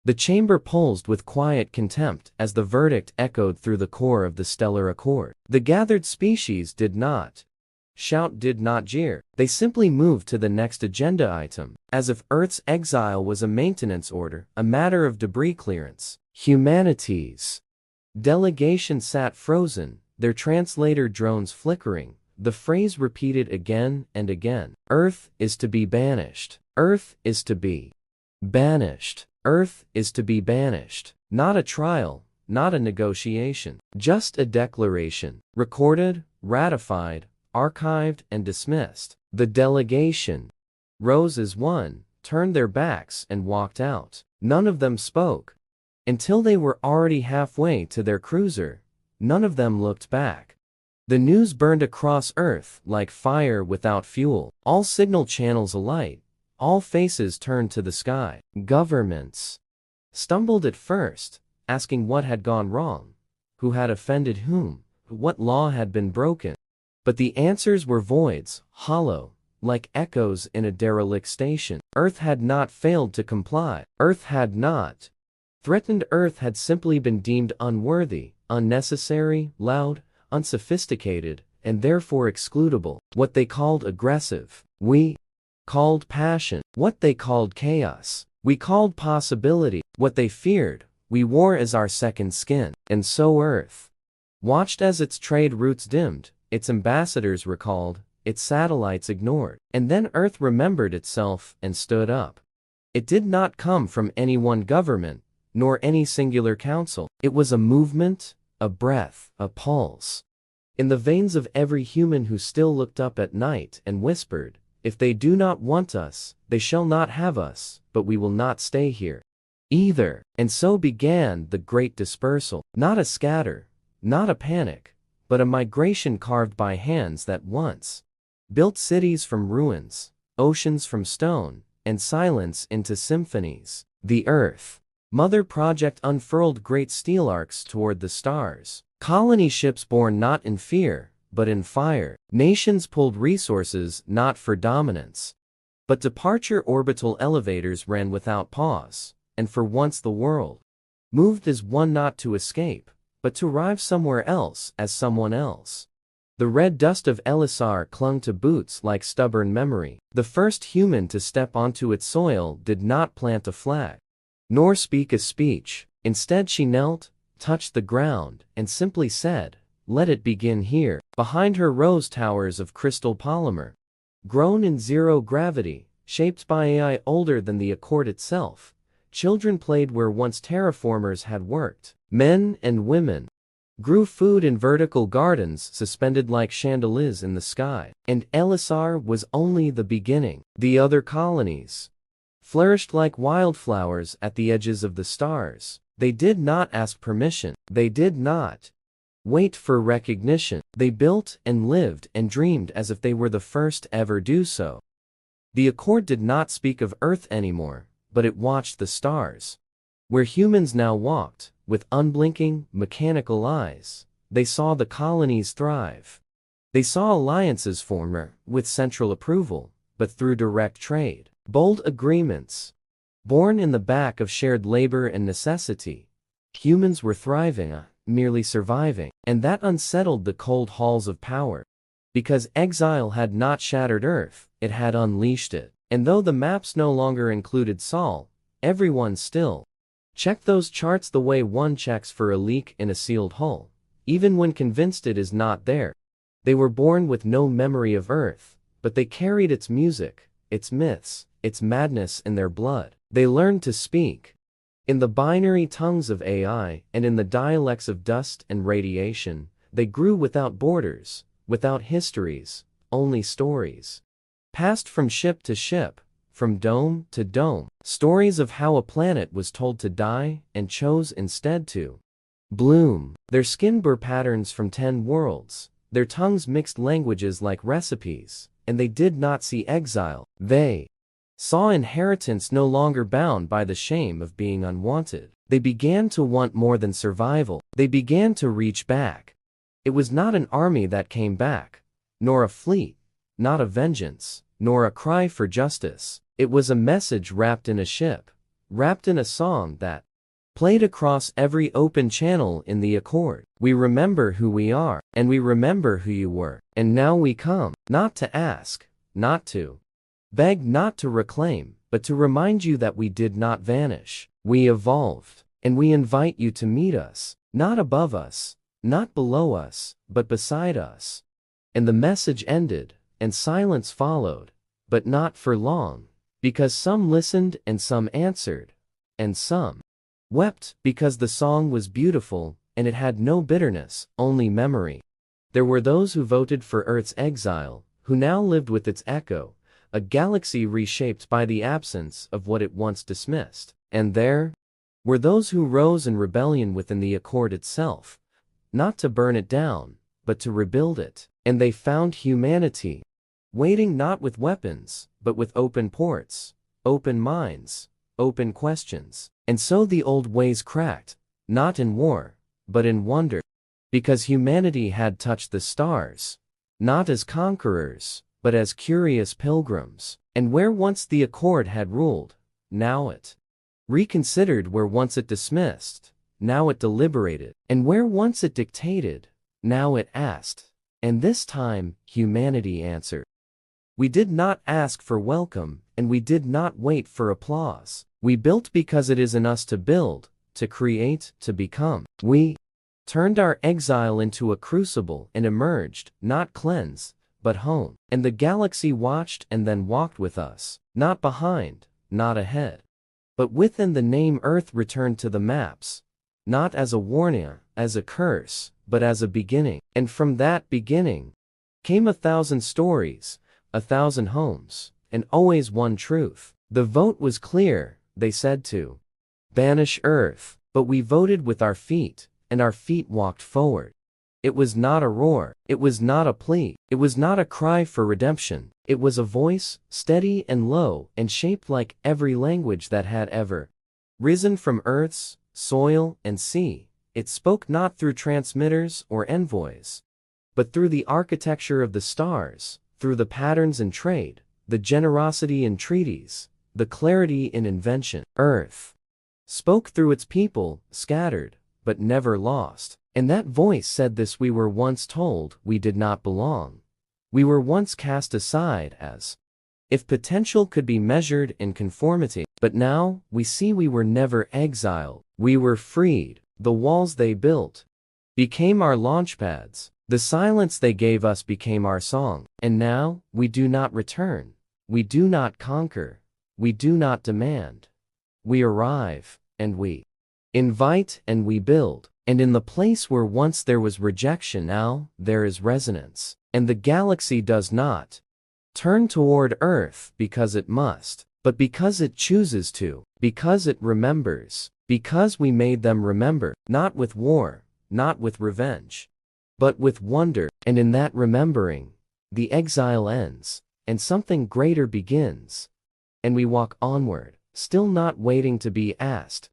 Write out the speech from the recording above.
The chamber pulsed with quiet contempt as the verdict echoed through the core of the stellar accord. The gathered species did not shout, did not jeer. They simply moved to the next agenda item, as if Earth's exile was a maintenance order, a matter of debris clearance. Humanity's delegation sat frozen, their translator drones flickering, the phrase repeated again and again. Earth is to be banished. Earth is to be banished. Earth is to be banished. Not a trial, not a negotiation, just a declaration. Recorded, ratified, archived, and dismissed. The delegation rose as one, turned their backs, and walked out. None of them spoke. Until they were already halfway to their cruiser, none of them looked back. The news burned across Earth like fire without fuel, all signal channels alight, all faces turned to the sky. Governments stumbled at first, asking what had gone wrong, who had offended whom, what law had been broken. But the answers were voids, hollow, like echoes in a derelict station. Earth had not failed to comply. Earth had not threatened. Earth had simply been deemed unworthy, unnecessary, loud, unsophisticated, and therefore excludable. What they called aggressive, we called passion. What they called chaos, we called possibility. What they feared, we wore as our second skin. And so Earth watched as its trade routes dimmed, its ambassadors recalled, its satellites ignored. And then Earth remembered itself and stood up. It did not come from any one government, nor any singular council. It was a movement, a breath, a pulse, in the veins of every human who still looked up at night and whispered, "If they do not want us, they shall not have us, but we will not stay here either." And so began the great dispersal. Not a scatter, not a panic, but a migration carved by hands that once built cities from ruins, oceans from stone, and silence into symphonies. The Earth Mother Project unfurled great steel arcs toward the stars. Colony ships born not in fear, but in fire. Nations pulled resources not for dominance, but departure. Orbital elevators ran without pause, and for once the world moved as one, not to escape, but to arrive somewhere else as someone else. The red dust of Elisar clung to boots like stubborn memory. The first human to step onto its soil did not plant a flag, nor speak a speech. Instead she knelt, touched the ground, and simply said, "Let it begin here." Behind her rose towers of crystal polymer, grown in zero gravity, shaped by AI older than the Accord itself. Children played where once terraformers had worked. Men and women grew food in vertical gardens suspended like chandeliers in the sky. And Elisar was only the beginning. The other colonies flourished like wildflowers at the edges of the stars. They did not ask permission. They did not wait for recognition. They built and lived and dreamed as if they were the first ever do so. The Accord did not speak of Earth anymore, but it watched the stars, where humans now walked, with unblinking, mechanical eyes. They saw the colonies thrive. They saw alliances form, with central approval, but through direct trade. Bold agreements, born in the back of shared labor and necessity. Humans were thriving, merely surviving. And that unsettled the cold halls of power. Because exile had not shattered Earth, it had unleashed it. And though the maps no longer included Sol, everyone still checked those charts the way one checks for a leak in a sealed hull, even when convinced it is not there. They were born with no memory of Earth, but they carried its music, its myths, its madness in their blood. They learned to speak in the binary tongues of AI and in the dialects of dust and radiation. They grew without borders, without histories, only stories, passed from ship to ship, from dome to dome. Stories of how a planet was told to die and chose instead to bloom. Their skin bore patterns from 10 worlds. Their tongues mixed languages like recipes, and they did not see exile. They saw inheritance no longer bound by the shame of being unwanted. They began to want more than survival. They began to reach back. It was not an army that came back, nor a fleet, not a vengeance, nor a cry for justice. It was a message wrapped in a ship, wrapped in a song that played across every open channel in the Accord. We remember who we are, and we remember who you were, and now we come, not to ask, not to beg, not to reclaim, but to remind you that we did not vanish. We evolved, and we invite you to meet us, not above us, not below us, but beside us. And the message ended, and silence followed, but not for long, because some listened and some answered, and some wept because the song was beautiful and it had no bitterness, only memory. There were those who voted for Earth's exile, who now lived with its echo, a galaxy reshaped by the absence of what it once dismissed. And there were those who rose in rebellion within the Accord itself, not to burn it down, but to rebuild it. And they found humanity, waiting not with weapons, but with open ports, open minds, open questions. And so the old ways cracked, not in war, but in wonder, because humanity had touched the stars, not as conquerors, but as curious pilgrims. And where once the Accord had ruled, now it reconsidered. Where once it dismissed, now it deliberated. And where once it dictated, now it asked. And this time, humanity answered. We did not ask for welcome, and we did not wait for applause. We built because it is in us to build, to create, to become. We turned our exile into a crucible and emerged, not cleanse, but home. And the galaxy watched and then walked with us, not behind, not ahead, but within. The name Earth returned to the maps, not as a warning, as a curse, but as a beginning. And from that beginning came 1,000 stories, 1,000 homes, and always one truth. The vote was clear. They said to banish Earth, but we voted with our feet, and our feet walked forward. It was not a roar, it was not a plea, it was not a cry for redemption. It was a voice, steady and low, and shaped like every language that had ever risen from Earth's soil and sea. It spoke not through transmitters or envoys, but through the architecture of the stars, through the patterns in trade, the generosity in treaties, the clarity in invention. Earth spoke through its people, scattered, but never lost. And that voice said this: we were once told we did not belong. We were once cast aside as if potential could be measured in conformity. But now, we see we were never exiled. We were freed. The walls they built became our launchpads. The silence they gave us became our song. And now, we do not return. We do not conquer. We do not demand. We arrive, and we invite, and we build. And in the place where once there was rejection, now there is resonance. And the galaxy does not turn toward Earth because it must, but because it chooses to, because it remembers, because we made them remember, not with war, not with revenge, but with wonder. And in that remembering, the exile ends, and something greater begins. And we walk onward, still not waiting to be asked,